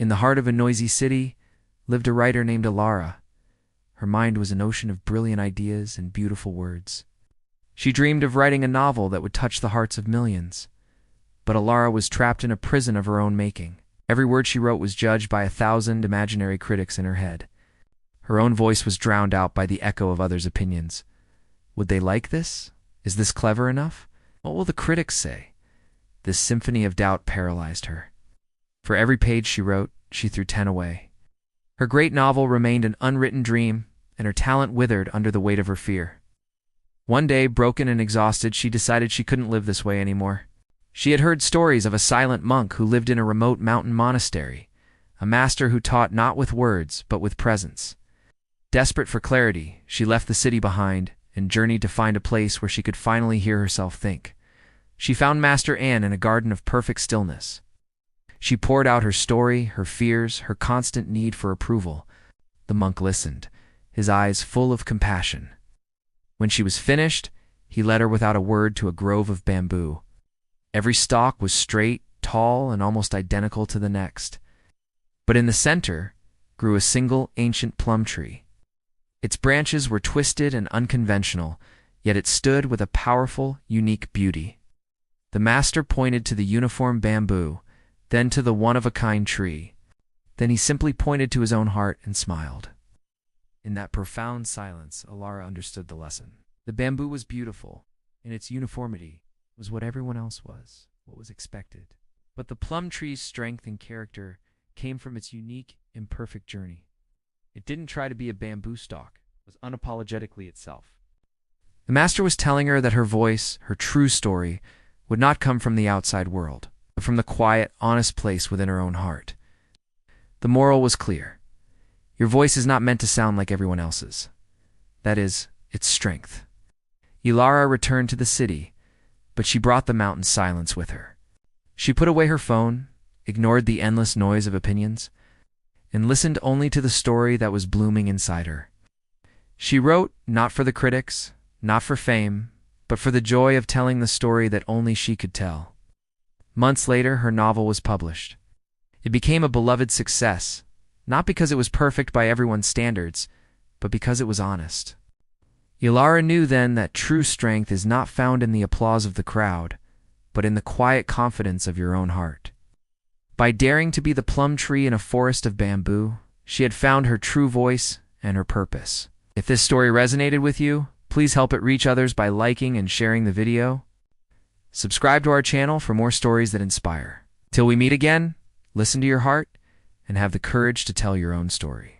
In the heart of a noisy city lived a writer named Elara. Her mind was an ocean of brilliant ideas and beautiful words. She dreamed of writing a novel that would touch the hearts of millions. But Elara was trapped in a prison of her own making. Every word she wrote was judged by 1,000 imaginary critics in her head. Her own voice was drowned out by the echo of others' opinions. Would they like this? Is this clever enough? What will the critics say? This symphony of doubt paralyzed her. For every page she wrote, she threw 10 away. Her great novel remained an unwritten dream, and her talent withered under the weight of her fear. One day, broken and exhausted, she decided she couldn't live this way anymore. She had heard stories of a silent monk who lived in a remote mountain monastery, a master who taught not with words, but with presence. Desperate for clarity, she left the city behind and journeyed to find a place where she could finally hear herself think. She found Master Anne in a garden of perfect stillness. She poured out her story, her fears, her constant need for approval. The monk listened, his eyes full of compassion. When she was finished, he led her without a word to a grove of bamboo. Every stalk was straight, tall, and almost identical to the next. But in the center grew a single ancient plum tree. Its branches were twisted and unconventional, yet it stood with a powerful, unique beauty. The master pointed to the uniform bamboo, then to the one-of-a-kind tree. Then he simply pointed to his own heart and smiled. In that profound silence, Elara understood the lesson. The bamboo was beautiful, and its uniformity was what everyone else was, what was expected. But the plum tree's strength and character came from its unique, imperfect journey. It didn't try to be a bamboo stalk, it was unapologetically itself. The master was telling her that her voice, her true story, would not come from the outside world, but from the quiet, honest place within her own heart. The moral was clear. Your voice is not meant to sound like everyone else's. That is, its strength. Elara returned to the city, but she brought the mountain silence with her. She put away her phone, ignored the endless noise of opinions, and listened only to the story that was blooming inside her. She wrote not for the critics, not for fame, but for the joy of telling the story that only she could tell. Months later, her novel was published. It became a beloved success, not because it was perfect by everyone's standards, but because it was honest. Elara knew then that true strength is not found in the applause of the crowd, but in the quiet confidence of your own heart. By daring to be the plum tree in a forest of bamboo, she had found her true voice and her purpose. If this story resonated with you, please help it reach others by liking and sharing the video. Subscribe to our channel for more stories that inspire. Till we meet again, listen to your heart and have the courage to tell your own story.